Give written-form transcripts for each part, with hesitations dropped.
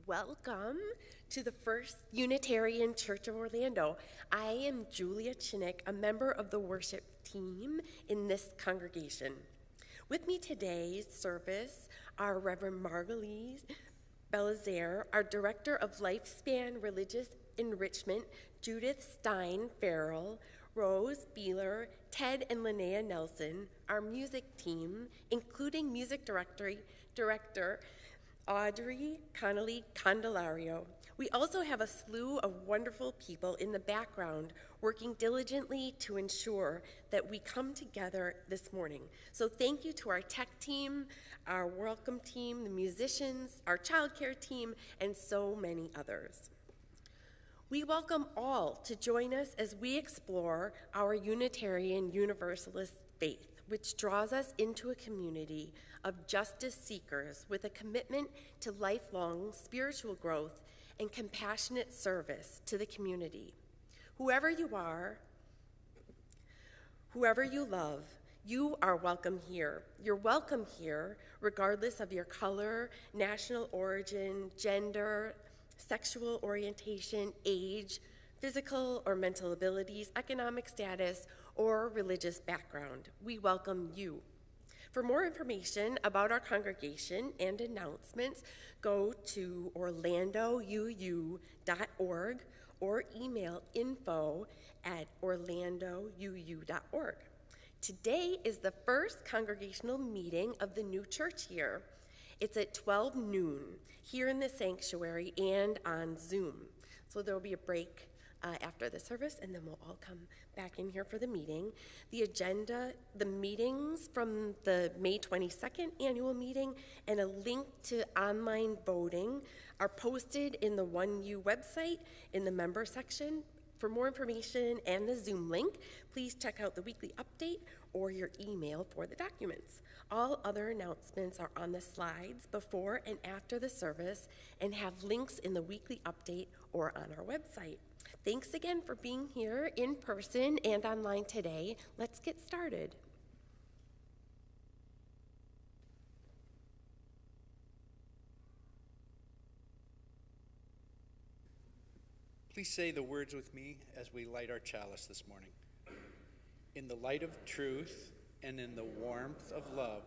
Welcome to the First Unitarian Church of Orlando. I am Julia Chinnick, a member of the worship team in this congregation. With me today's service are Reverend Margalie, Belizaire, our Director of Lifespan Religious Enrichment, Judith Stein Farrell, Rose Beeler, Ted and Linnea Nelson, our music team, including music director Aubrey, Connelly-Candelario. We also have a slew of wonderful people in the background working diligently to ensure that we come together this morning. So thank you to our tech team, our welcome team, the musicians, our childcare team, and so many others. We welcome all to join us as we explore our Unitarian Universalist faith, which draws us into a community of justice seekers with a commitment to lifelong spiritual growth and compassionate service to the community. Whoever you are, whoever you love, you are welcome here. You're welcome here regardless of your color, national origin, gender, sexual orientation, age, physical or mental abilities, economic status, or religious background. We welcome you. For more information about our congregation and announcements, go to orlandouu.org or email info@orlandouu.org. Today is the first congregational meeting of the new church year. It's at 12 noon here in the sanctuary and on Zoom. So there will be a break after the service, and then we'll all come back in here for the meeting. The agenda, the meetings from the May 22nd annual meeting, and a link to online voting are posted in the 1U website in the member section. For more information and the Zoom link, please check out the weekly update or your email for the documents. All other announcements are on the slides before and after the service and have links in the weekly update or on our website. Thanks again for being here in person and online today. Let's get started. Please say the words with me as we light our chalice this morning. In the light of truth and in the warmth of love,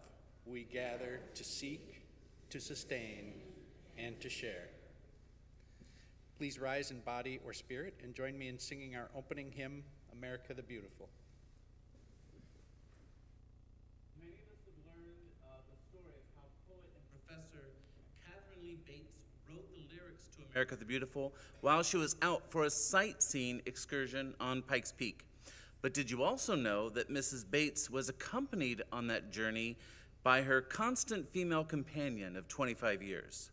we gather to seek, to sustain, and to share. Please rise in body or spirit and join me in singing our opening hymn, America the Beautiful. Many of us have learned the story of how poet and professor Catherine Lee Bates wrote the lyrics to America the Beautiful while she was out for a sightseeing excursion on Pikes Peak. But did you also know that Mrs. Bates was accompanied on that journey by her constant female companion of 25 years?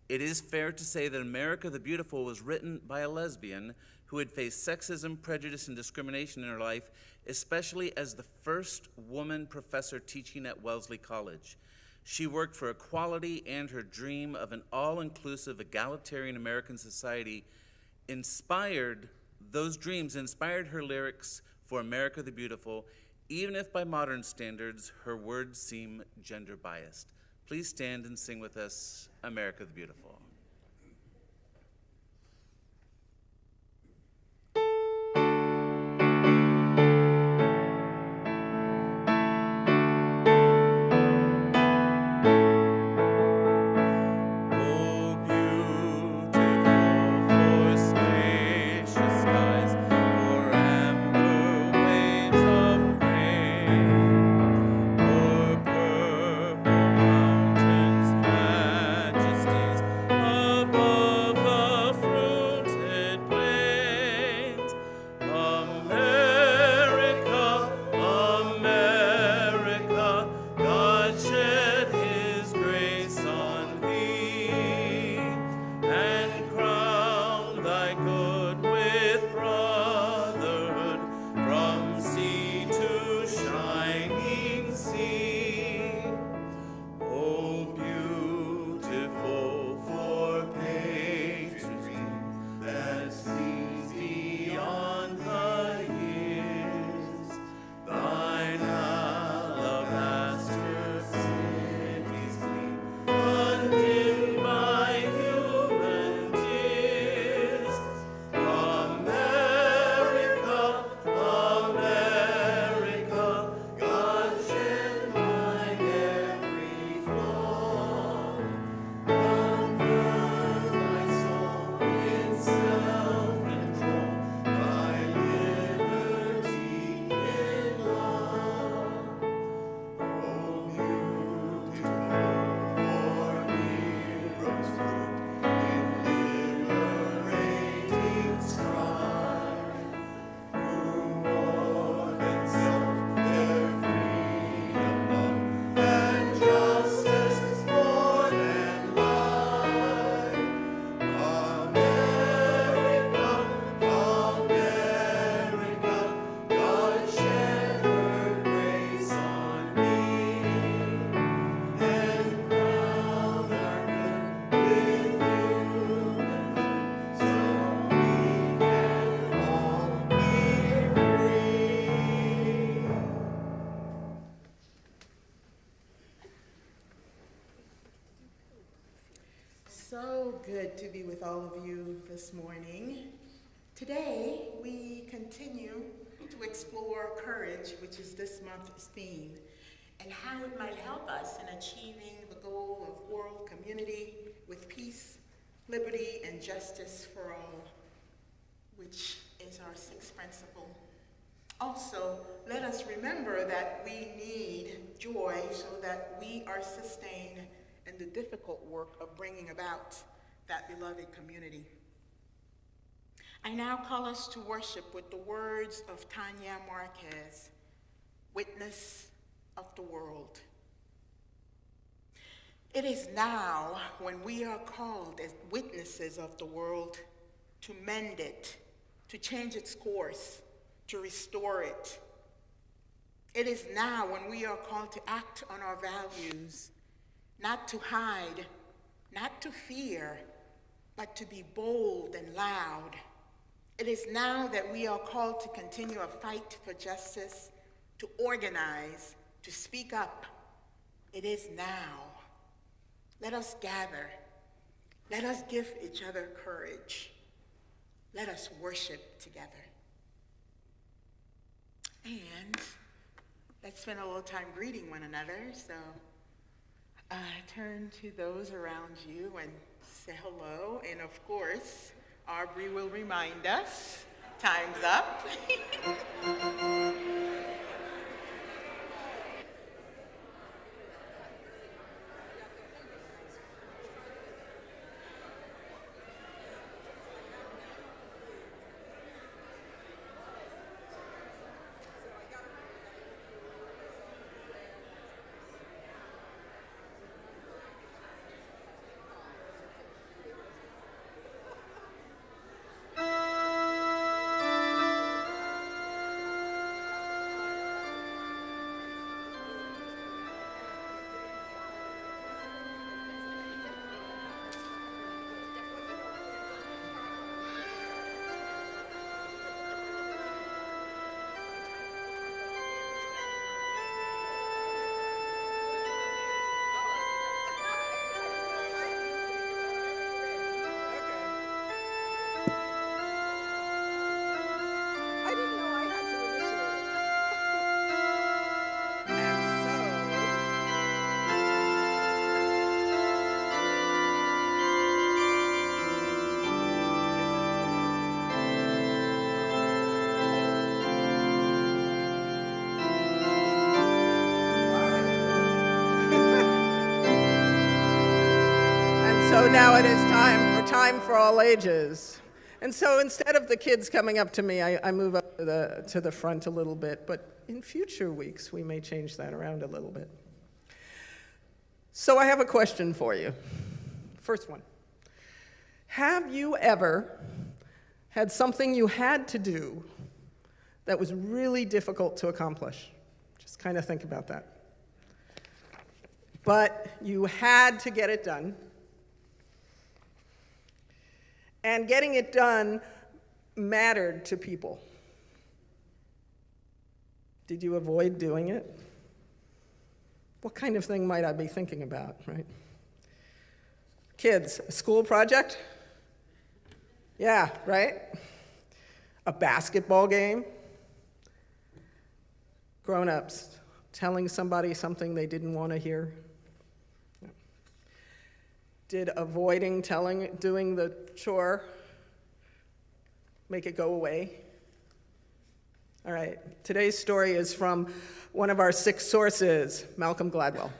It is fair to say that America the Beautiful was written by a lesbian who had faced sexism, prejudice, and discrimination in her life, especially as the first woman professor teaching at Wellesley College. She worked for equality, and her dream of an all-inclusive, egalitarian American society those dreams inspired her lyrics for America the Beautiful, even if by modern standards, her words seem gender-biased. Please stand and sing with us, America the Beautiful. Majesties So good to be with all of you this morning. Today, we continue to explore courage, which is this month's theme, and how it might help us in achieving the goal of world community with peace, liberty, and justice for all, which is our sixth principle. Also, let us remember that we need joy so that we are sustained in the difficult work of bringing about that beloved community. I now call us to worship with the words of Tanya Marquez, Witness of the World. It is now when we are called as witnesses of the world to mend it, to change its course, to restore it. It is now when we are called to act on our values, not to hide, not to fear, but to be bold and loud. It is now that we are called to continue a fight for justice, to organize, to speak up. It is now. Let us gather. Let us give each other courage. Let us worship together. And let's spend a little time greeting one another. So turn to those around you and say hello. And of course, Aubrey will remind us, time's up. So now it is time for all ages. And so instead of the kids coming up to me, I move up to the front a little bit. But in future weeks, we may change that around a little bit. So I have a question for you. First one. Have you ever had something you had to do that was really difficult to accomplish? Just kind of think about that. But you had to get it done. And getting it done mattered to people. Did you avoid doing it? What kind of thing might I be thinking about, right? Kids, a school project? Yeah, right? A basketball game? Grown-ups, telling somebody something they didn't want to hear? Did avoiding doing the chore make it go away? All right, today's story is from one of our 6 sources, Malcolm Gladwell.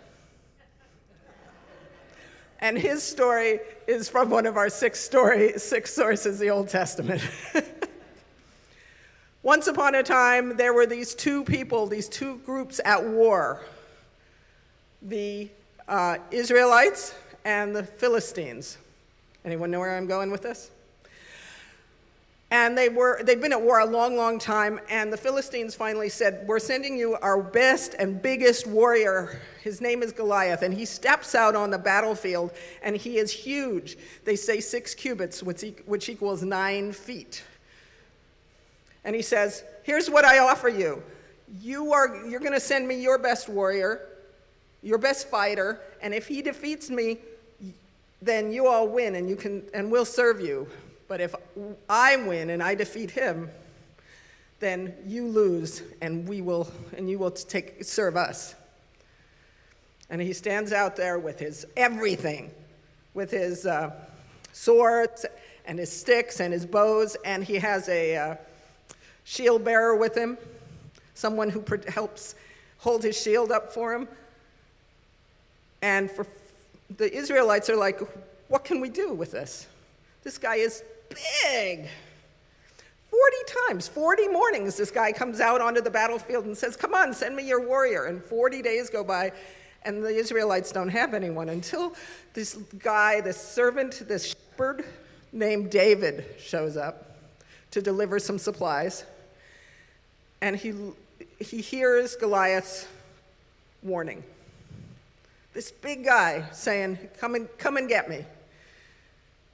And his story is from one of our 6 sources, the Old Testament. Once upon a time, there were these 2 people, these 2 groups at war. The Israelites and the Philistines. Anyone know where I'm going with this? And they'd been at war a long, long time, and the Philistines finally said, we're sending you our best and biggest warrior. His name is Goliath, and he steps out on the battlefield, and he is huge. They say 6 cubits, which equals 9 feet. And he says, here's what I offer you. You're going to send me your best warrior, your best fighter, and if he defeats me, then you all win and we'll serve you. But if I win and I defeat him, then you lose and you will serve us. And he stands out there with his everything, with his swords and his sticks and his bows, and he has a shield bearer with him, someone who helps hold his shield up for him. And the Israelites are like, what can we do with this? This guy is big. 40 times, 40 mornings, this guy comes out onto the battlefield and says, come on, send me your warrior. And 40 days go by, and the Israelites don't have anyone until this guy, this servant, this shepherd named David shows up to deliver some supplies. And he hears Goliath's warning. This big guy saying, come and get me.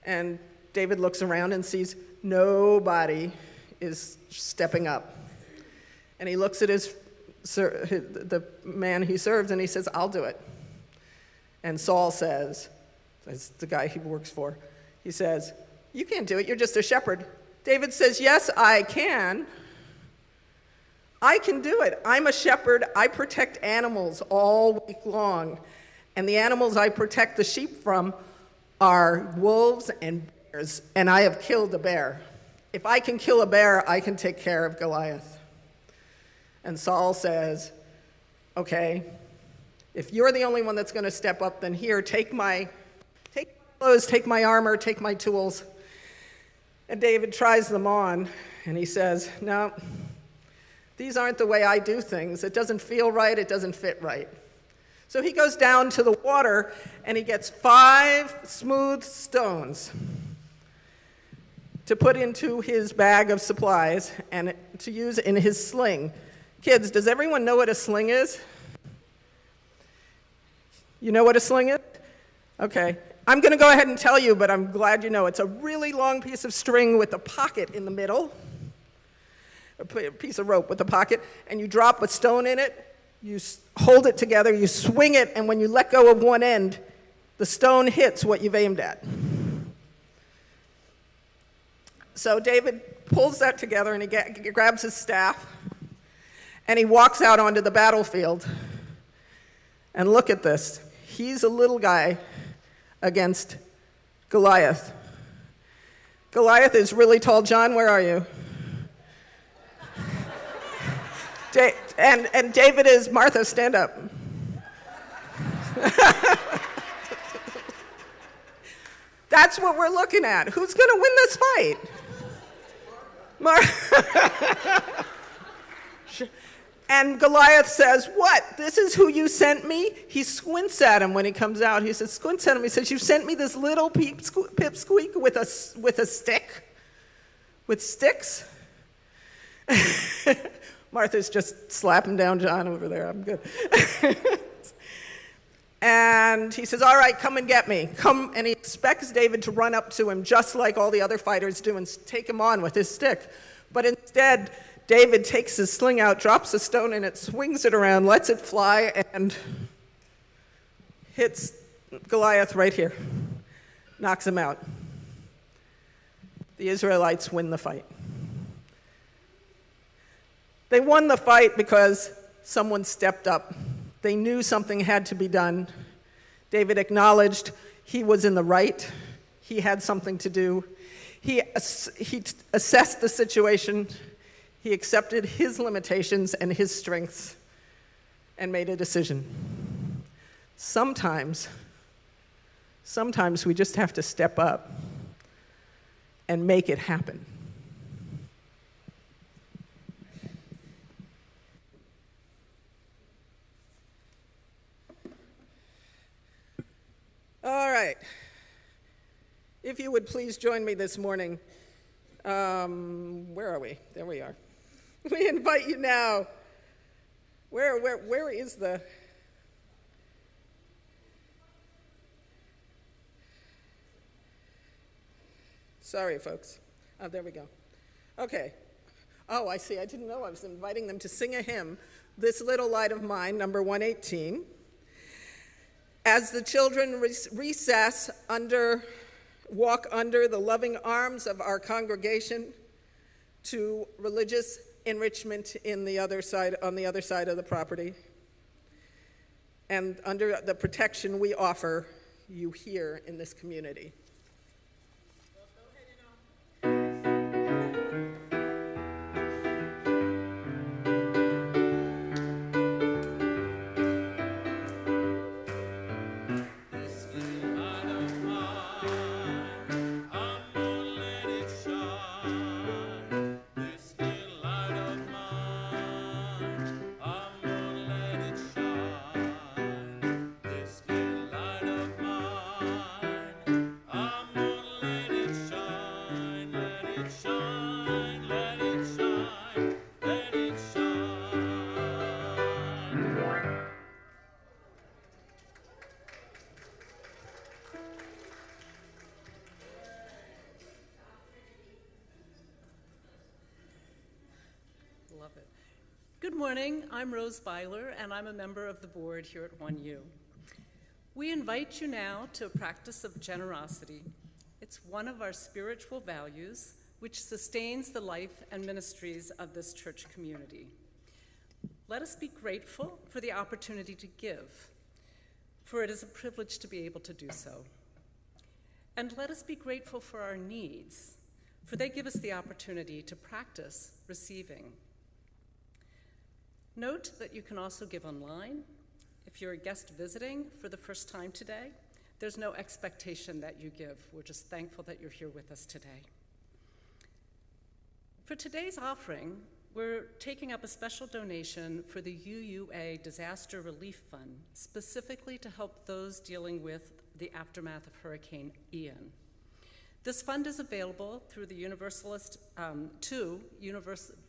And David looks around and sees nobody is stepping up. And he looks at the man he serves and he says, I'll do it. And Saul says, that's the guy he works for, he says, you can't do it, you're just a shepherd. David says, yes, I can. I can do it. I'm a shepherd. I protect animals all week long. And the animals I protect the sheep from are wolves and bears, and I have killed a bear. If I can kill a bear, I can take care of Goliath. And Saul says, okay, if you're the only one that's going to step up, then here, take my clothes, take my armor, take my tools. And David tries them on, and he says, no, these aren't the way I do things. It doesn't feel right, it doesn't fit right. So he goes down to the water, and he gets 5 smooth stones to put into his bag of supplies and to use in his sling. Kids, does everyone know what a sling is? You know what a sling is? Okay. I'm going to go ahead and tell you, but I'm glad you know. It's a really long piece of string with a pocket in the middle, a piece of rope with a pocket, and you drop a stone in it, you hold it together, you swing it, and when you let go of one end, the stone hits what you've aimed at. So David pulls that together, and he grabs his staff, and he walks out onto the battlefield. And look at this. He's a little guy against Goliath. Goliath is really tall. John, where are you? And David is, Martha, stand up. That's what we're looking at. Who's going to win this fight? And Goliath says, what? This is who you sent me? He squints at him when he comes out. He says, squints at him. He says, you sent me this little pipsqueak with a stick? With sticks? Martha's just slapping down John over there. I'm good. And he says, all right, come and get me. Come. And he expects David to run up to him just like all the other fighters do and take him on with his stick. But instead, David takes his sling out, drops a stone in it, swings it around, lets it fly, and hits Goliath right here. Knocks him out. The Israelites win the fight. They won the fight because someone stepped up. They knew something had to be done. David acknowledged he was in the right. He had something to do. He assessed the situation. He accepted his limitations and his strengths and made a decision. Sometimes we just have to step up and make it happen. All right. If you would please join me this morning. Where are we? There we are. We invite you now. Where is the... Sorry, folks. Oh, there we go. Okay. Oh, I see. I didn't know I was inviting them to sing a hymn, This Little Light of Mine, number 118. As the children recess walk under the loving arms of our congregation to religious enrichment on the other side of the property, and under the protection we offer you here in this community. Love it. Good morning, I'm Rose Byler, and I'm a member of the board here at 1U. We invite you now to a practice of generosity. It's one of our spiritual values, which sustains the life and ministries of this church community. Let us be grateful for the opportunity to give, for it is a privilege to be able to do so. And let us be grateful for our needs, for they give us the opportunity to practice receiving. Note that you can also give online. If you're a guest visiting for the first time today, there's no expectation that you give. We're just thankful that you're here with us today. For today's offering, we're taking up a special donation for the UUA Disaster Relief Fund, specifically to help those dealing with the aftermath of Hurricane Ian. This fund is available through the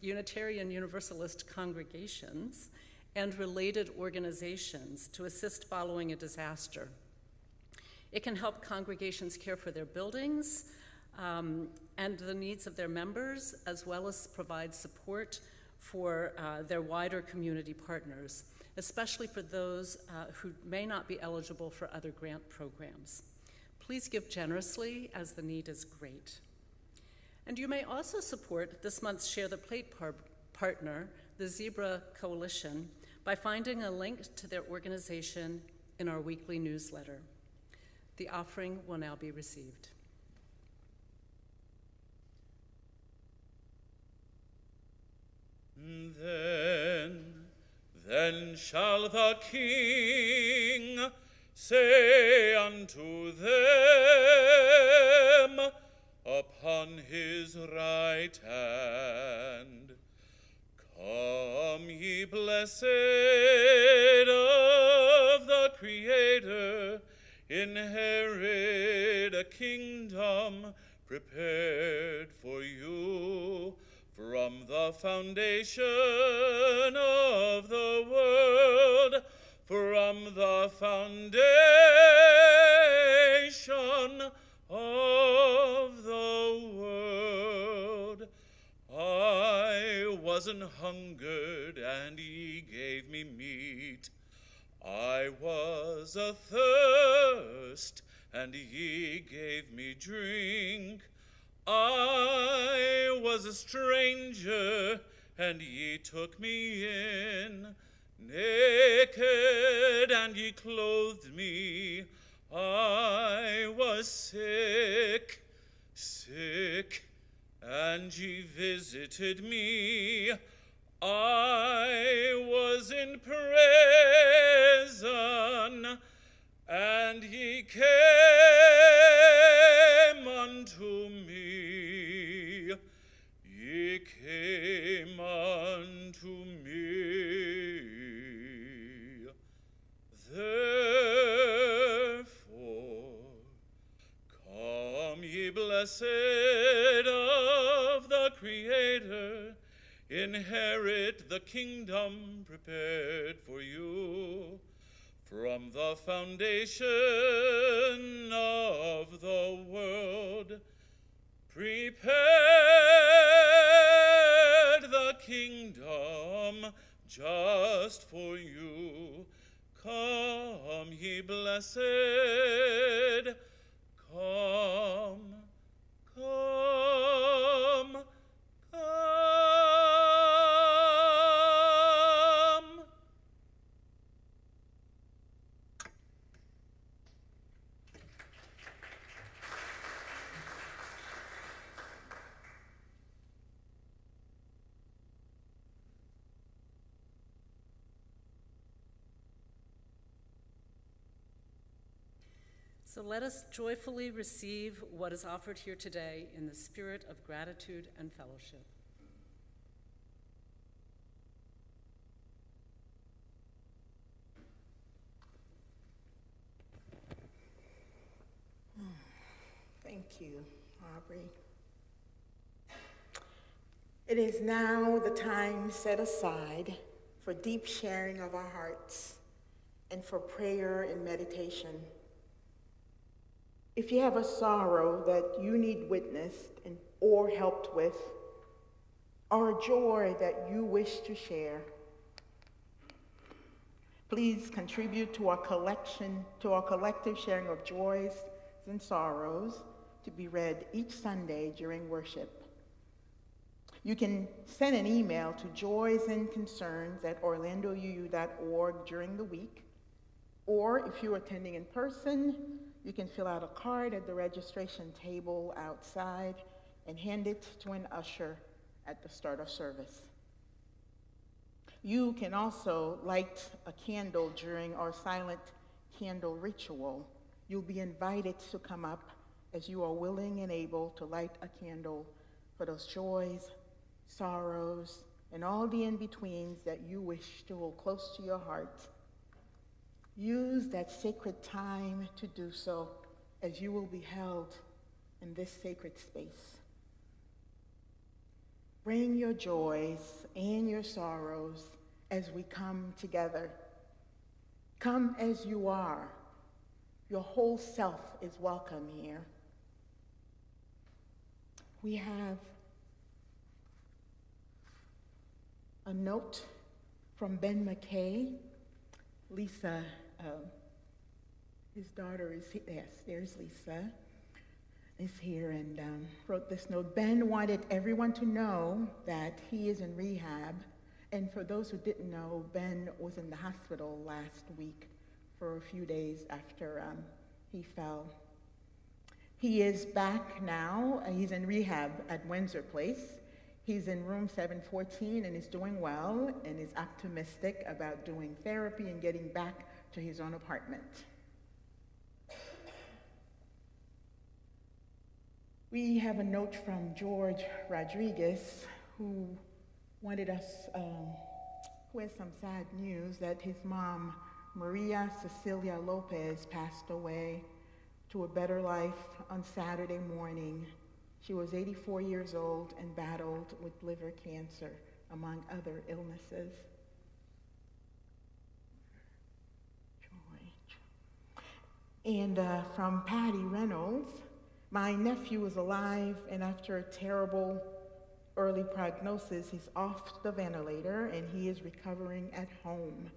Unitarian Universalist congregations and related organizations to assist following a disaster. It can help congregations care for their buildings and the needs of their members, as well as provide support for their wider community partners, especially for those who may not be eligible for other grant programs. Please give generously, as the need is great. And you may also support this month's Share the Plate partner, the Zebra Coalition, by finding a link to their organization in our weekly newsletter. The offering will now be received. Then shall the King say unto them upon his right hand, Come, ye blessed of the Creator, inherit a kingdom prepared for you from the foundation of the world. From the foundation of the world. I was an hungered, and ye gave me meat. I was athirst, and ye gave me drink. I was a stranger, and ye took me in. Naked, and ye clothed me. I was sick, and ye visited me. I was in prison, and ye came unto me. Ye came unto me. Therefore, come, ye blessed of the Creator, inherit the kingdom prepared for you from the foundation of the world. Prepared the kingdom just for you. Come, ye blessed, come, come, come. So let us joyfully receive what is offered here today in the spirit of gratitude and fellowship. Thank you, Aubrey. It is now the time set aside for deep sharing of our hearts and for prayer and meditation. If you have a sorrow that you need witnessed or helped with, or a joy that you wish to share, please contribute to our collective sharing of joys and sorrows to be read each Sunday during worship. You can send an email to joysandconcerns@orlandouu.org during the week, or if you're attending in person, you can fill out a card at the registration table outside and hand it to an usher at the start of service. You can also light a candle during our silent candle ritual. You'll be invited to come up as you are willing and able to light a candle for those joys, sorrows, and all the in-betweens that you wish to hold close to your heart. Use that sacred time to do so, as you will be held in this sacred space. Bring your joys and your sorrows as we come together. Come as you are. Your whole self is welcome here. We have a note from Ben McKay. Lisa, his daughter is here. Yes, there's Lisa, is here and wrote this note. Ben wanted everyone to know that he is in rehab. And for those who didn't know, Ben was in the hospital last week for a few days after he fell. He is back now. He's in rehab at Windsor Place. He's in room 714 and is doing well and is optimistic about doing therapy and getting back to his own apartment. We have a note from George Rodriguez, who wanted us, who has some sad news that his mom, Maria Cecilia Lopez, passed away to a better life on Saturday morning. She was 84 years old and battled with liver cancer, among other illnesses. And from Patty Reynolds, my nephew is alive, and after a terrible early prognosis, he's off the ventilator and he is recovering at home.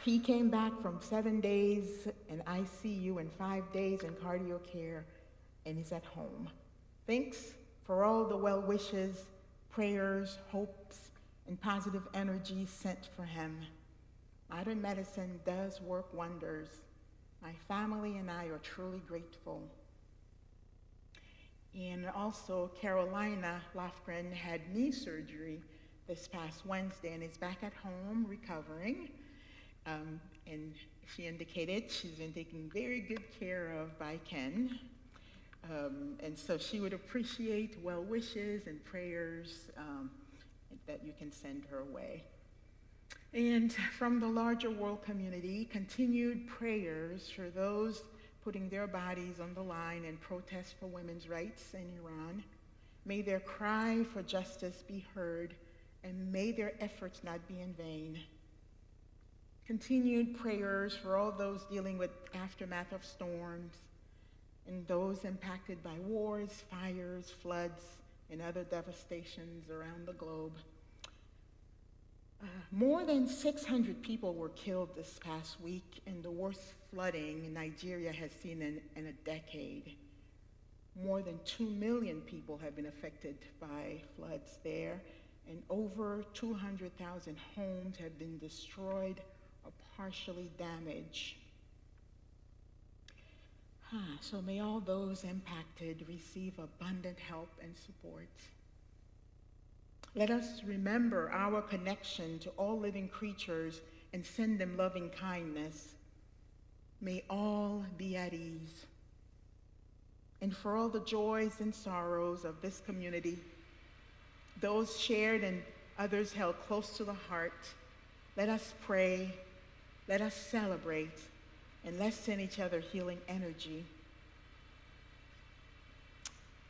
He came back from 7 days in ICU and 5 days in cardio care, and is at home. Thanks for all the well wishes, prayers, hopes, and positive energy sent for him. Modern medicine does work wonders. My family and I are truly grateful. And also, Carolina Lofgren had knee surgery this past Wednesday and is back at home recovering. And she indicated she's been taken very good care of by Ken. And so she would appreciate well wishes and prayers that you can send her way. And from the larger world community, continued prayers for those putting their bodies on the line in protest for women's rights in Iran. May their cry for justice be heard, and may their efforts not be in vain. Continued prayers for all those dealing with aftermath of storms and those impacted by wars, fires, floods, and other devastations around the globe. More than 600 people were killed this past week in the worst flooding Nigeria has seen in a decade. More than 2 million people have been affected by floods there, and over 200,000 homes have been destroyed or partially damaged. So may all those impacted receive abundant help and support. Let us remember our connection to all living creatures and send them loving kindness. May all be at ease. And for all the joys and sorrows of this community, those shared and others held close to the heart, let us pray, let us celebrate, and let's send each other healing energy.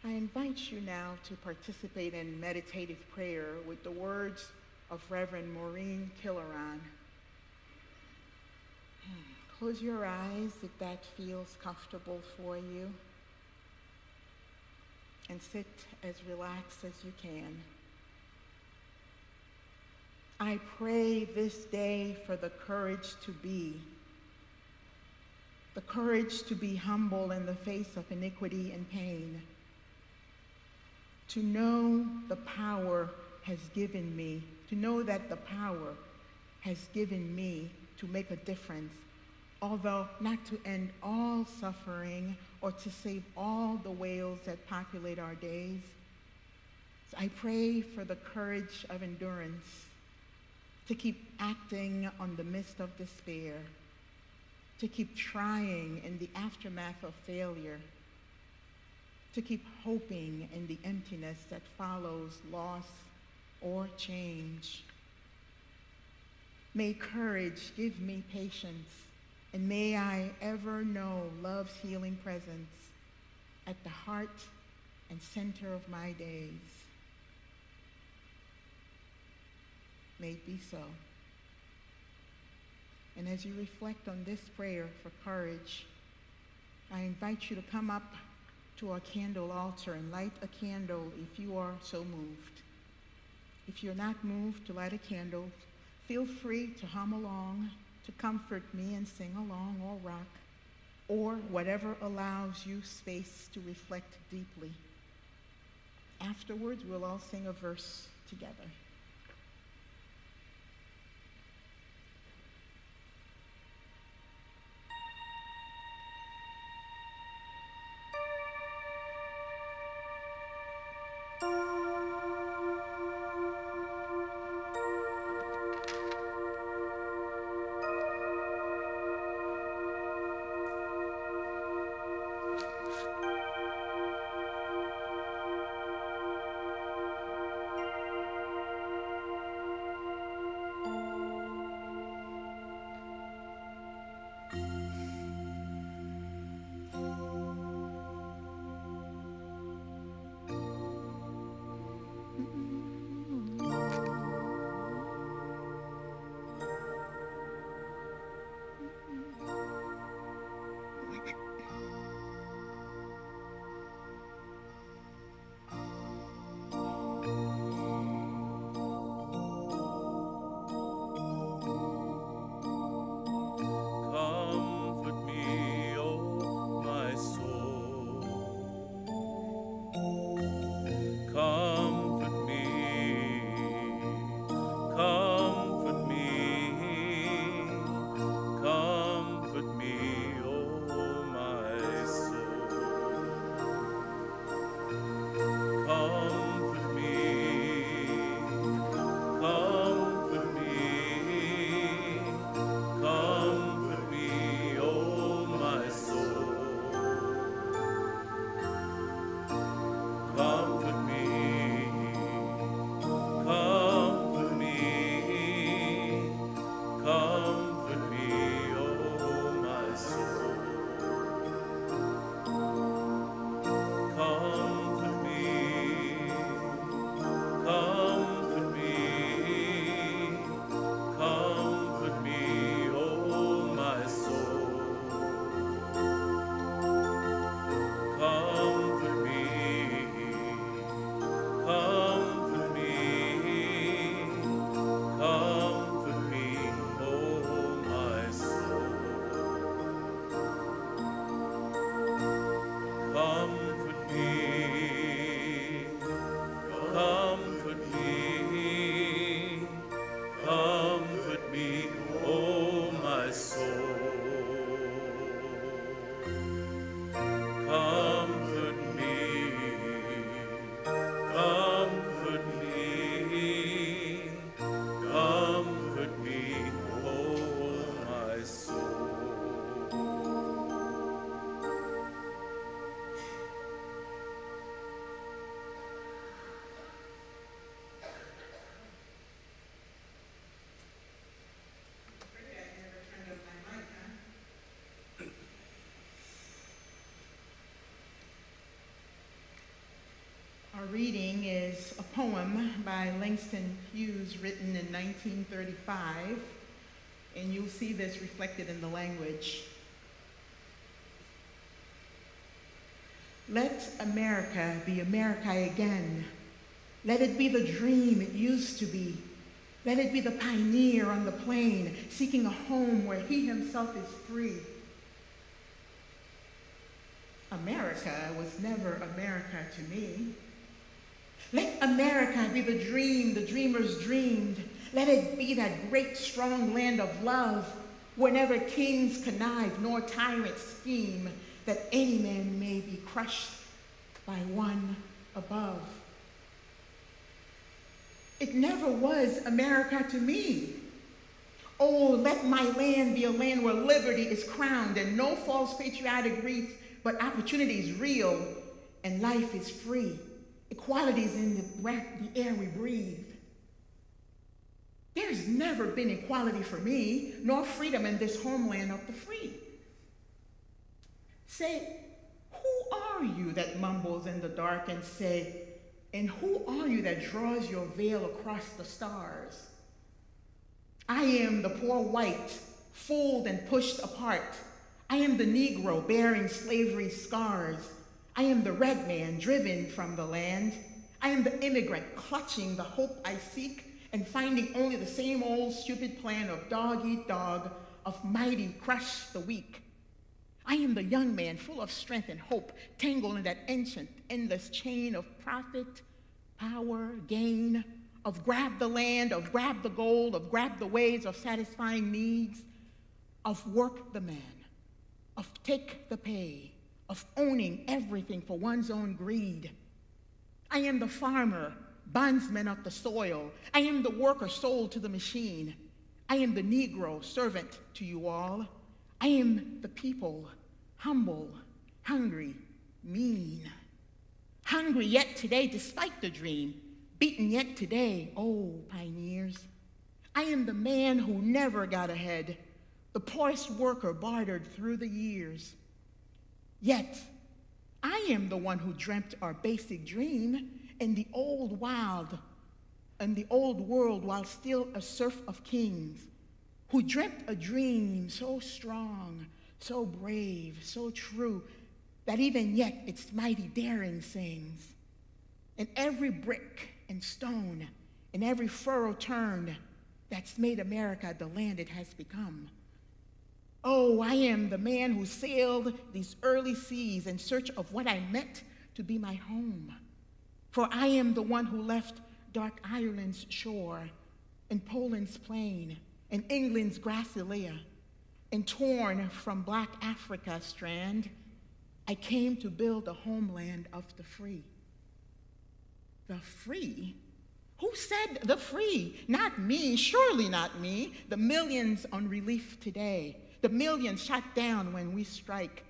I invite you now to participate in meditative prayer with the words of Reverend Maureen Killeran. Close your eyes if that feels comfortable for you, and sit as relaxed as you can. I pray this day for the courage to be humble in the face of iniquity and pain, to know the power has given me, to know that the power has given me to make a difference, although not to end all suffering or to save all the whales that populate our days. So I pray for the courage of endurance, to keep acting on the midst of despair, to keep trying in the aftermath of failure, to keep hoping in the emptiness that follows loss or change. May courage give me patience, and may I ever know love's healing presence at the heart and center of my days. May it be so. And as you reflect on this prayer for courage, I invite you to come up to our candle altar and light a candle if you are so moved. If you're not moved to light a candle, feel free to hum along, to comfort me and sing along or rock, or whatever allows you space to reflect deeply. Afterwards, we'll all sing a verse together. poem by Langston Hughes written in 1935, and you'll see this reflected in the language. Let America be America again. Let it be the dream it used to be. Let it be the pioneer on the plain, seeking a home where he himself is free. America was never America to me. Let America be the dream the dreamers dreamed. Let it be that great, strong land of love, where never kings connive nor tyrants scheme, that any man may be crushed by one above. It never was America to me. Oh, let my land be a land where liberty is crowned and no false patriotic wreath, but opportunity is real and life is free. Equality is in the air we breathe. There's never been equality for me, nor freedom in this homeland of the free. Say, who are you that mumbles in the dark and say, and who are you that draws your veil across the stars? I am the poor white, fooled and pushed apart. I am the Negro bearing slavery's scars. I am the red man driven from the land. I am the immigrant clutching the hope I seek and finding only the same old stupid plan of dog eat dog, of mighty crush the weak. I am the young man full of strength and hope, tangled in that ancient, endless chain of profit, power, gain, of grab the land, of grab the gold, of grab the ways of satisfying needs, of work the man, of take the pay, of owning everything for one's own greed. I am the farmer, bondsman of the soil. I am the worker sold to the machine. I am the Negro servant to you all. I am the people, humble, hungry, mean. Hungry yet today despite the dream, beaten yet today, oh pioneers. I am the man who never got ahead, the poorest worker bartered through the years. Yet, I am the one who dreamt our basic dream in the old world while still a serf of kings, who dreamt a dream so strong, so brave, so true, that even yet its mighty daring sings. And every brick and stone, and every furrow turned, that's made America the land it has become. Oh, I am the man who sailed these early seas in search of what I meant to be my home. For I am the one who left dark Ireland's shore, and Poland's plain, and England's grassy layer, and torn from black Africa's strand, I came to build a homeland of the free. The free? Who said the free? Not me, surely not me. The millions on relief today, the millions shot down when we strike,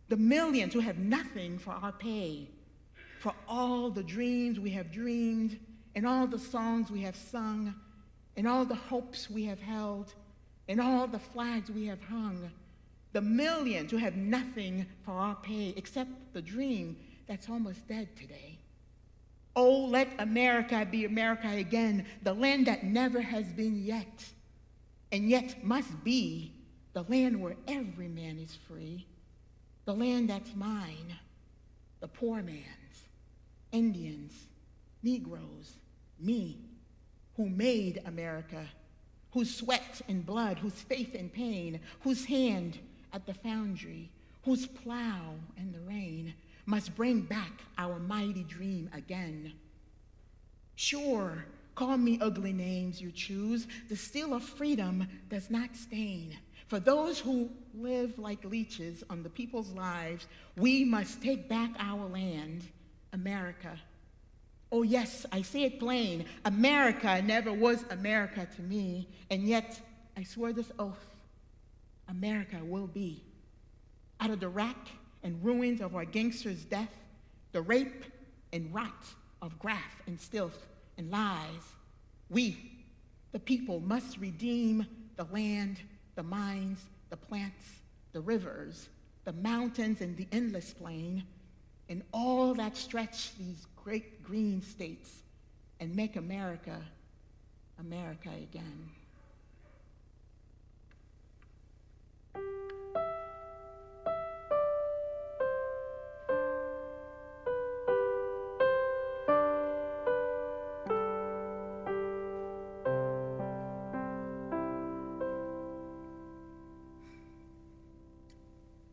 the millions who have nothing for our pay, for all the dreams we have dreamed, and all the songs we have sung, and all the hopes we have held, and all the flags we have hung, the millions who have nothing for our pay except the dream that's almost dead today. Oh, let America be America again, the land that never has been yet, and yet must be, the land where every man is free, the land that's mine, the poor man's, Indians, Negroes, me, who made America, whose sweat and blood, whose faith and pain, whose hand at the foundry, whose plow in the rain must bring back our mighty dream again. Sure, call me ugly names you choose, the steel of freedom does not stain. For those who live like leeches on the people's lives, we must take back our land, America. Oh yes, I say it plain, America never was America to me, and yet I swear this oath, America will be. Out of the rack and ruins of our gangsters' death, the rape and rot of graft and filth and lies, we, the people, must redeem the land, the mines, the plants, the rivers, the mountains and the endless plain, and all that stretch these great green states, and make America, America again.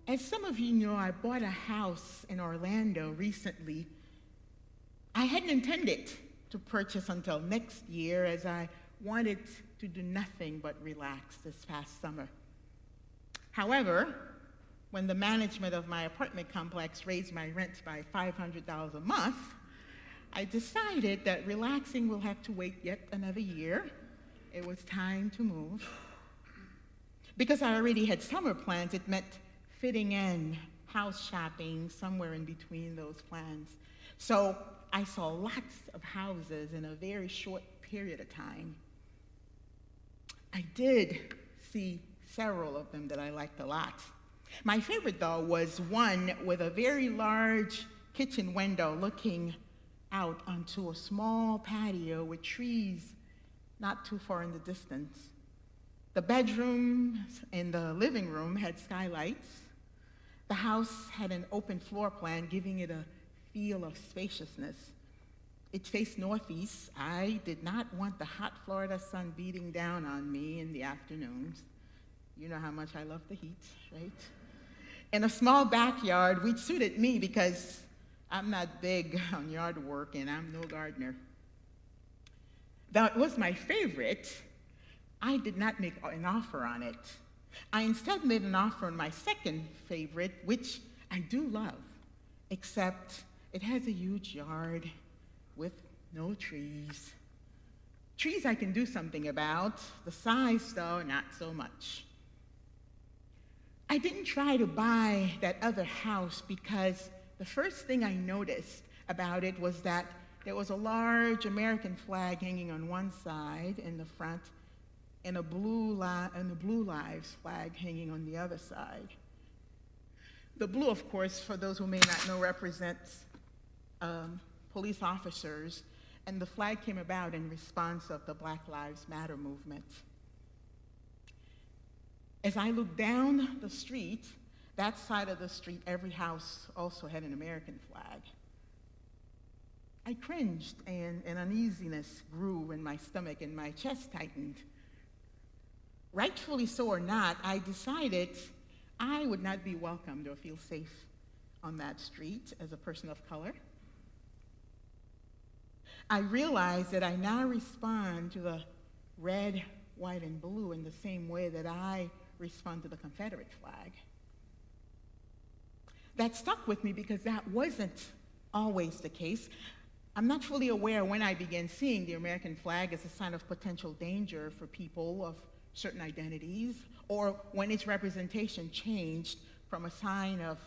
As some of you know, I bought a house in Orlando recently. I hadn't intended to purchase until next year, as I wanted to do nothing but relax this past summer. However, when the management of my apartment complex raised my rent by $500 a month, I decided that relaxing will have to wait yet another year. It was time to move. Because I already had summer plans, it meant fitting in house shopping somewhere in between those plans. So I saw lots of houses in a very short period of time. I did see several of them that I liked a lot. My favorite, though, was one with a very large kitchen window looking out onto a small patio with trees not too far in the distance. The bedrooms and the living room had skylights. The house had an open floor plan, giving it a feel of spaciousness. It faced northeast. I did not want the hot Florida sun beating down on me in the afternoons. You know how much I love the heat, right? In a small backyard, which suited me because I'm not big on yard work and I'm no gardener. That was my favorite. I did not make an offer on it. I instead made an offer on my second favorite, which I do love, except it has a huge yard with no trees. Trees I can do something about. The size, though, not so much. I didn't try to buy that other house because the first thing I noticed about it was that there was a large American flag hanging on one side in the front and a blue lives flag hanging on the other side. The blue, of course, for those who may not know, represents police officers, and the flag came about in response of the Black Lives Matter movement. As I looked down the street, that side of the street, every house also had an American flag. I cringed, and an uneasiness grew in my stomach and my chest tightened. Rightfully so or not, I decided I would not be welcomed or feel safe on that street as a person of color. I realized that I now respond to the red, white, and blue in the same way that I respond to the Confederate flag. That stuck with me because that wasn't always the case. I'm not fully aware when I began seeing the American flag as a sign of potential danger for people of certain identities, or when its representation changed from a sign of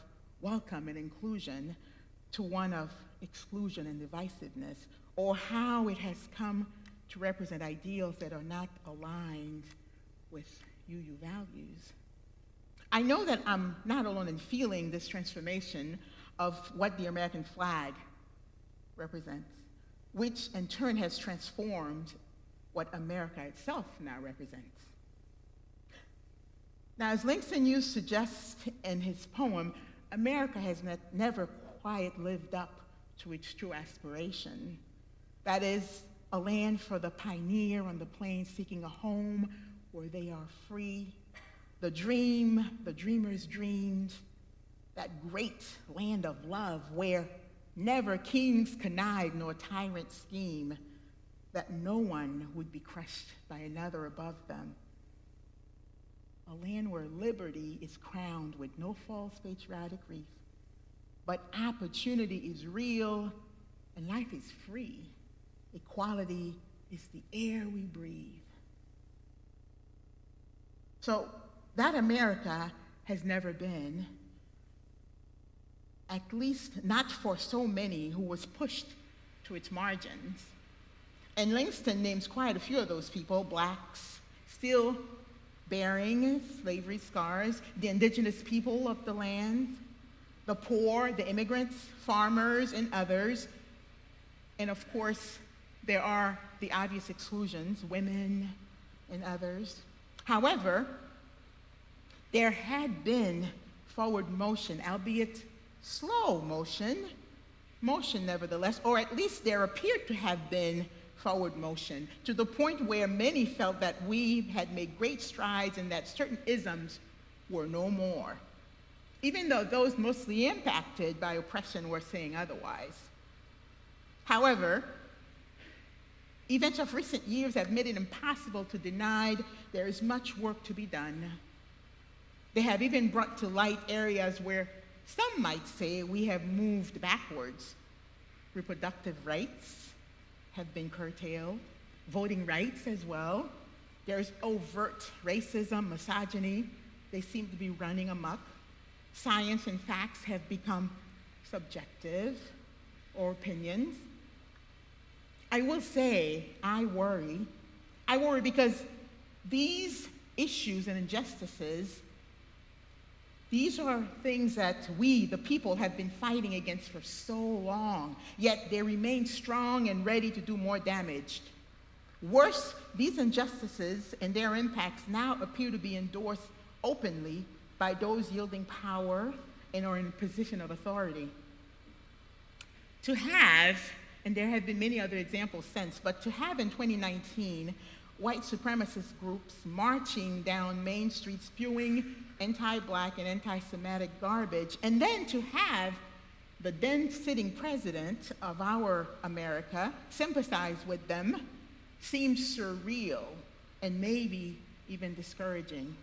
welcome and inclusion to one of exclusion and divisiveness, or how it has come to represent ideals that are not aligned with UU values. I know that I'm not alone in feeling this transformation of what the American flag represents, which in turn has transformed what America itself now represents. Now, as Langston Hughes suggests in his poem, America has never quite lived up to its true aspiration. That is, a land for the pioneer on the plains seeking a home where they are free. The dream, the dreamers dreamed, that great land of love where never kings connive nor tyrants scheme, that no one would be crushed by another above them. A land where liberty is crowned with no false patriotic wreath, but opportunity is real and life is free. Equality is the air we breathe. So that America has never been, at least not for so many who was pushed to its margins. And Langston names quite a few of those people: blacks, still bearing slavery scars, the indigenous people of the land, the poor, the immigrants, farmers, and others, and of course, there are the obvious exclusions, women and others. However, there had been forward motion, albeit slow motion nevertheless, or at least there appeared to have been forward motion, to the point where many felt that we had made great strides and that certain isms were no more, even though those mostly impacted by oppression were saying otherwise. However, events of recent years have made it impossible to deny there is much work to be done. They have even brought to light areas where some might say we have moved backwards. Reproductive rights have been curtailed, voting rights as well. There's overt racism, misogyny. They seem to be running amok. Science and facts have become subjective or opinions. I will say I worry. I worry because these issues and injustices, these are things that we, the people, have been fighting against for so long, yet they remain strong and ready to do more damage. Worse, these injustices and their impacts now appear to be endorsed openly by those yielding power and are in a position of authority. To have, and there have been many other examples since, but to have in 2019 white supremacist groups marching down Main Street spewing anti-Black and anti-Semitic garbage, and then to have the then sitting president of our America sympathize with them seems surreal and maybe even discouraging.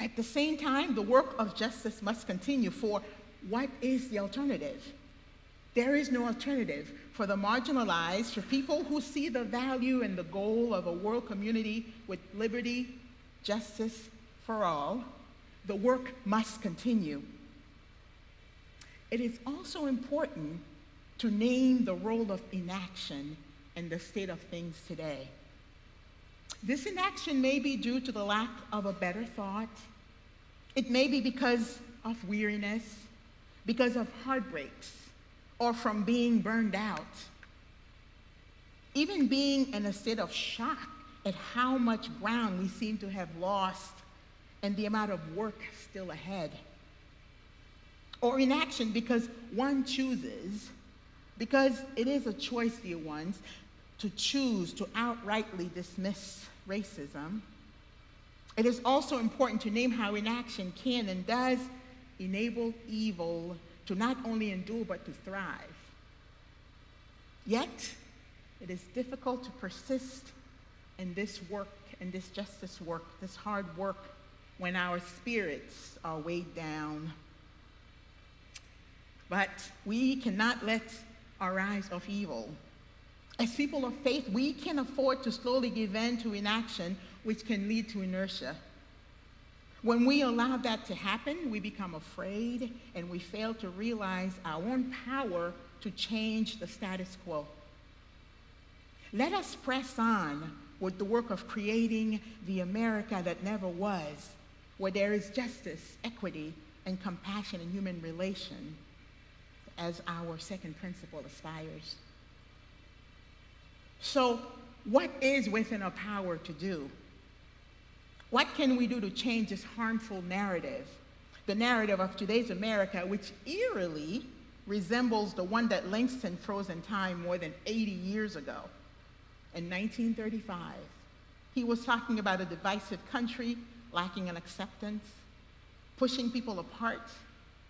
At the same time, the work of justice must continue, for what is the alternative? There is no alternative for the marginalized, for people who see the value and the goal of a world community with liberty, justice for all. The work must continue. It is also important to name the role of inaction in the state of things today. This inaction may be due to the lack of a better thought. It may be because of weariness, because of heartbreaks, or from being burned out. Even being in a state of shock at how much ground we seem to have lost and the amount of work still ahead. Or inaction because one chooses, because it is a choice, dear ones, to choose to outrightly dismiss racism. It is also important to name how inaction can and does enable evil to not only endure but to thrive. Yet, it is difficult to persist in this work, in this justice work, this hard work, when our spirits are weighed down. But we cannot let our eyes off evil. As people of faith, we can afford to slowly give in to inaction, which can lead to inertia. When we allow that to happen, we become afraid and we fail to realize our own power to change the status quo. Let us press on with the work of creating the America that never was, where there is justice, equity, and compassion in human relation, as our second principle aspires. So, what is within our power to do? What can we do to change this harmful narrative? The narrative of today's America, which eerily resembles the one that Langston froze in time more than 80 years ago. In 1935, he was talking about a divisive country lacking in acceptance, pushing people apart,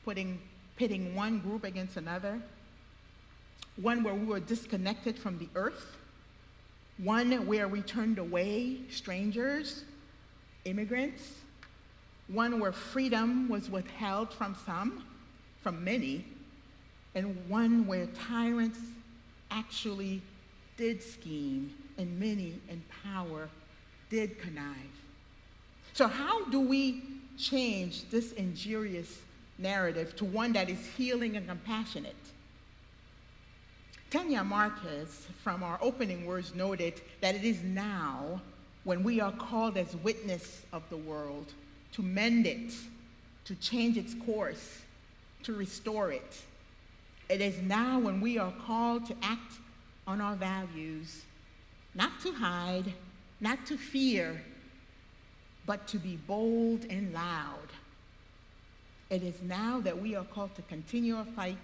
pitting one group against another, one where we were disconnected from the earth, one where we turned away strangers, immigrants, one where freedom was withheld from some, from many, and one where tyrants actually did scheme and many in power did connive. So how do we change this injurious narrative to one that is healing and compassionate? Tanya Marquez, from our opening words, noted that it is now, when we are called as witness of the world, to mend it, to change its course, to restore it. It is now when we are called to act on our values, not to hide, not to fear, but to be bold and loud. It is now that we are called to continue our fight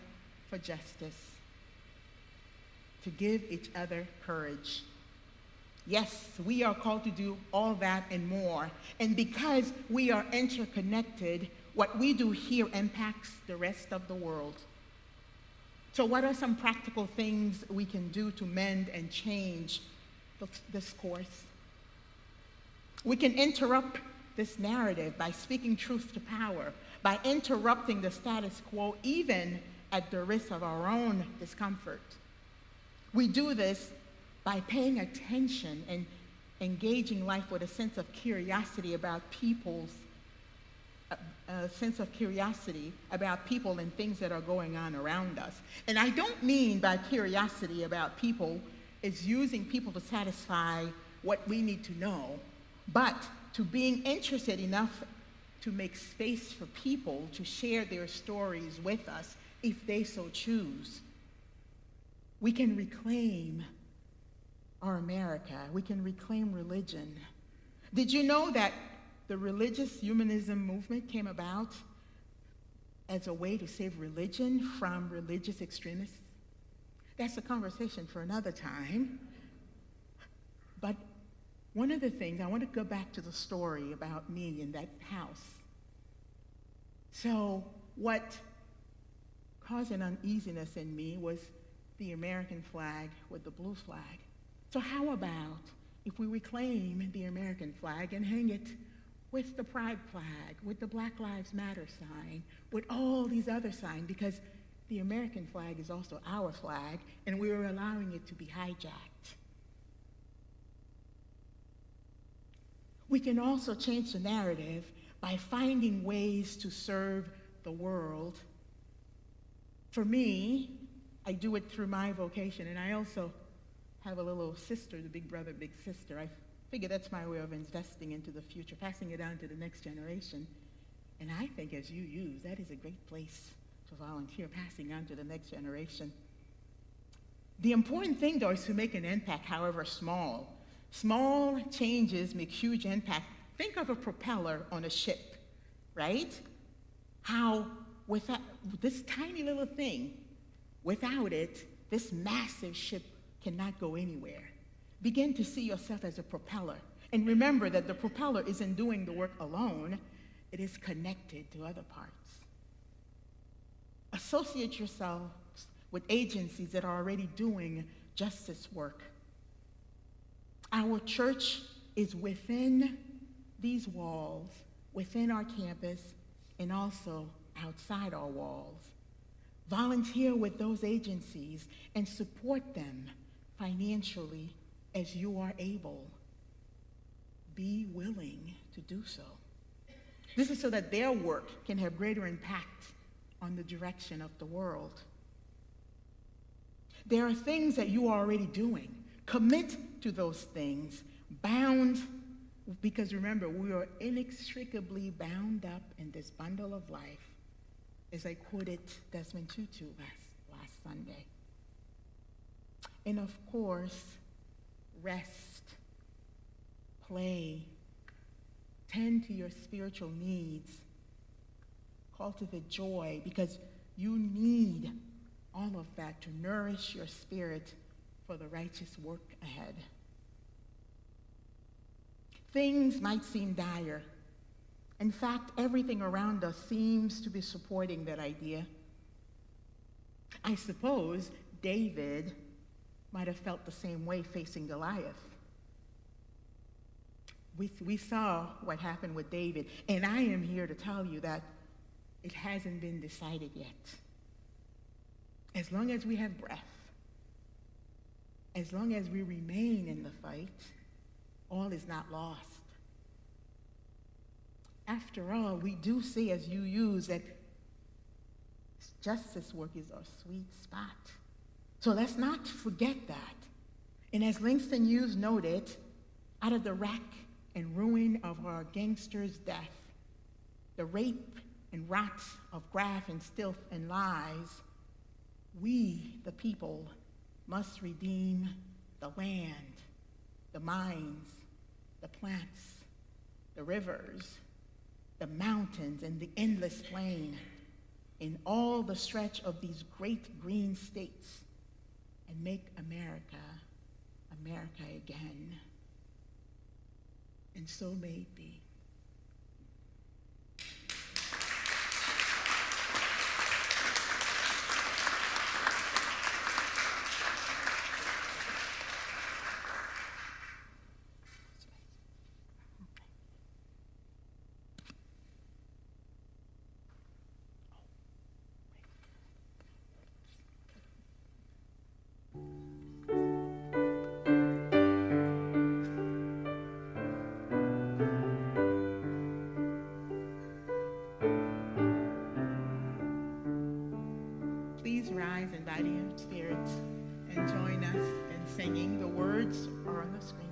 for justice, to give each other courage. Yes, we are called to do all that and more. And because we are interconnected, what we do here impacts the rest of the world. So what are some practical things we can do to mend and change this course? We can interrupt this narrative by speaking truth to power, by interrupting the status quo, even at the risk of our own discomfort. We do this by paying attention and engaging life with a sense of curiosity about people and things that are going on around us. And I don't mean by curiosity about people is using people to satisfy what we need to know, but to being interested enough to make space for people to share their stories with us if they so choose. We can reclaim our America. We can reclaim religion. Did you know that the religious humanism movement came about as a way to save religion from religious extremists? That's a conversation for another time. But one of the things, I want to go back to the story about me in that house. So what caused an uneasiness in me was the American flag with the blue flag. So how about if we reclaim the American flag and hang it with the pride flag, with the Black Lives Matter sign, with all these other signs, because the American flag is also our flag, and we are allowing it to be hijacked. We can also change the narrative by finding ways to serve the world. For me, I do it through my vocation, and I also have a little sister, the big brother, big sister. I figure that's my way of investing into the future, passing it on to the next generation. And I think as you use, that is a great place to volunteer, passing on to the next generation. The important thing, though, is to make an impact, however small. Small changes make huge impact. Think of a propeller on a ship, right? How without this tiny little thing, without it, this massive ship cannot go anywhere. Begin to see yourself as a propeller. And remember that the propeller isn't doing the work alone. It is connected to other parts. Associate yourselves with agencies that are already doing justice work. Our church is within these walls, within our campus, and also outside our walls. Volunteer with those agencies and support them financially as you are able. Be willing to do so. This is so that their work can have greater impact on the direction of the world. There are things that you are already doing. Commit to those things, bound, because remember, we are inextricably bound up in this bundle of life, as I quoted Desmond Tutu last Sunday. And of course, rest, play, tend to your spiritual needs, cultivate joy, because you need all of that to nourish your spirit for the righteous work ahead. Things might seem dire. In fact, everything around us seems to be supporting that idea. I suppose David might have felt the same way facing Goliath. We saw what happened with David, and I am here to tell you that it hasn't been decided yet. As long as we have breath, as long as we remain in the fight, all is not lost. After all, we do see, as you use, that justice work is our sweet spot. So let's not forget that. And as Langston Hughes noted, out of the wreck and ruin of our gangsters' death, the rape and rot of graft and filth and lies, we, the people, must redeem the land, the mines, the plants, the rivers, the mountains, and the endless plain, in all the stretch of these great green states, and make America, America again. And so may it be. Please rise in body and spirit and join us in singing. The words are on the screen.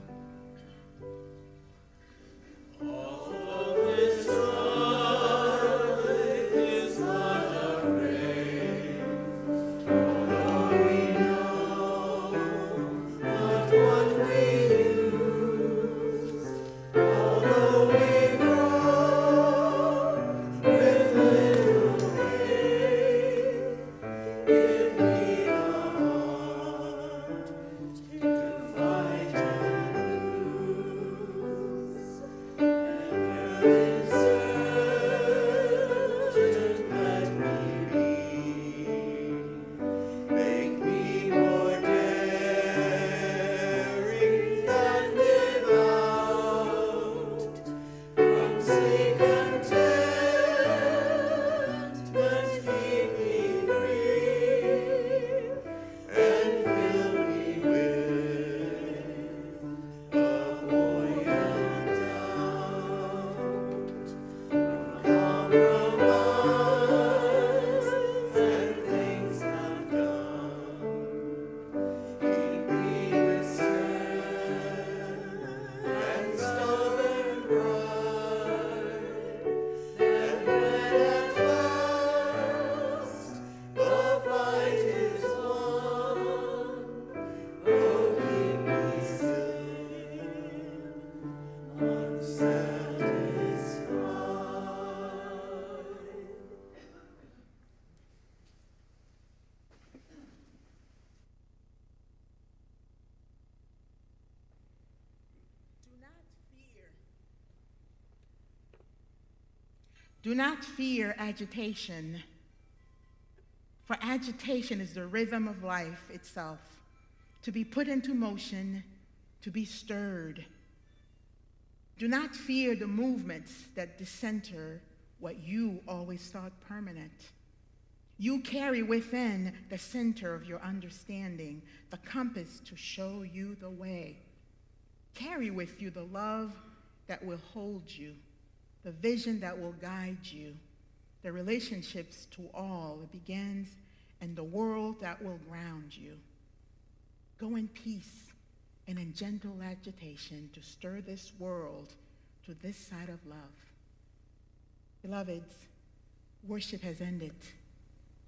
Do not fear agitation, for agitation is the rhythm of life itself, to be put into motion, to be stirred. Do not fear the movements that decenter what you always thought permanent. You carry within the center of your understanding the compass to show you the way. Carry with you the love that will hold you, the vision that will guide you, the relationships to all it begins, and the world that will ground you. Go in peace and in gentle agitation to stir this world to this side of love. Beloveds, worship has ended,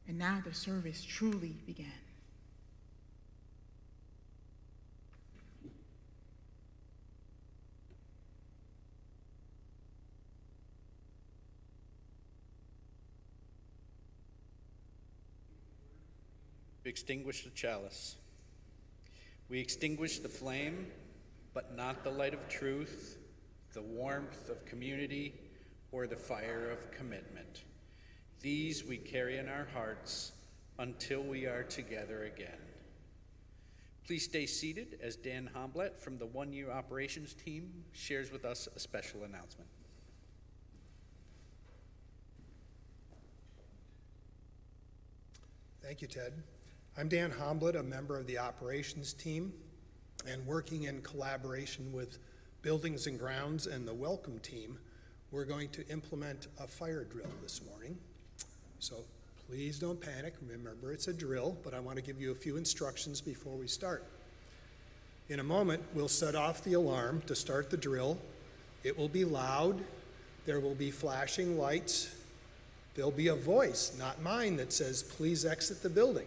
and now the service truly began. We extinguish the chalice. We extinguish the flame, but not the light of truth, the warmth of community, or the fire of commitment. These we carry in our hearts until we are together again. Please stay seated as Dan Homblet from the one-year operations team shares with us a special announcement. Thank you, Ted. I'm Dan Homblet, a member of the operations team, and working in collaboration with Buildings and Grounds and the Welcome team, we're going to implement a fire drill this morning. So please don't panic. Remember, it's a drill, but I want to give you a few instructions before we start. In a moment, we'll set off the alarm to start the drill. It will be loud. There will be flashing lights. There'll be a voice, not mine, that says, please exit the building.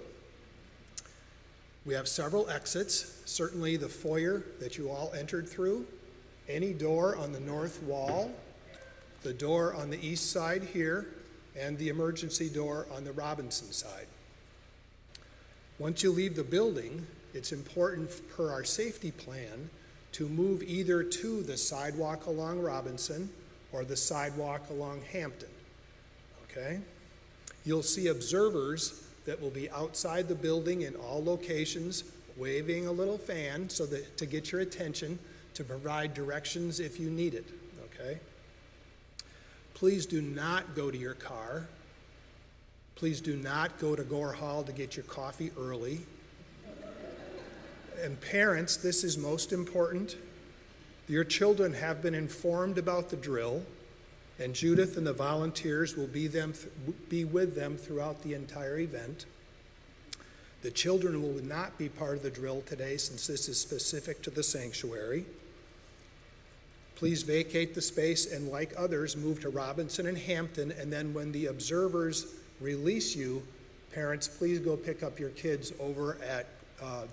We have several exits, certainly the foyer that you all entered through, any door on the north wall, the door on the east side here, and the emergency door on the Robinson side. Once you leave the building, it's important per our safety plan to move either to the sidewalk along Robinson or the sidewalk along Hampton, okay? You'll see observers that will be outside the building in all locations, waving a little fan so that to get your attention, to provide directions if you need it, okay? Please do not go to your car. Please do not go to Gore Hall to get your coffee early. And parents, this is most important. Your children have been informed about the drill, and Judith and the volunteers will be with them throughout the entire event. The children will not be part of the drill today since this is specific to the sanctuary. Please vacate the space and, like others, move to Robinson and Hampton, and then when the observers release you, parents, please go pick up your kids over at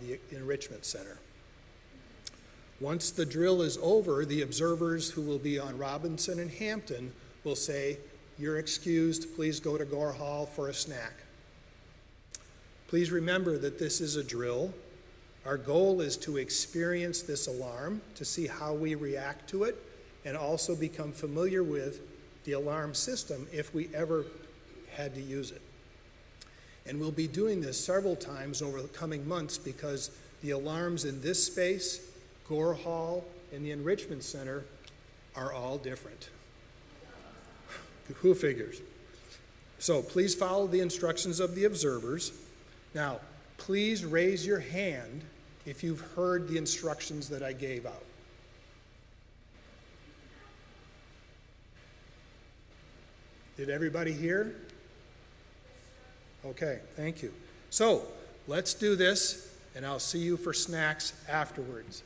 the Enrichment Center. Once the drill is over, the observers who will be on Robinson and Hampton will say, "You're excused, please go to Gore Hall for a snack." Please remember that this is a drill. Our goal is to experience this alarm, to see how we react to it, and also become familiar with the alarm system if we ever had to use it. And we'll be doing this several times over the coming months because the alarms in this space, Gore Hall, and the Enrichment Center are all different. Who figures? So please follow the instructions of the observers. Now, please raise your hand if you've heard the instructions that I gave out. Did everybody hear? Okay, thank you. So let's do this, and I'll see you for snacks afterwards.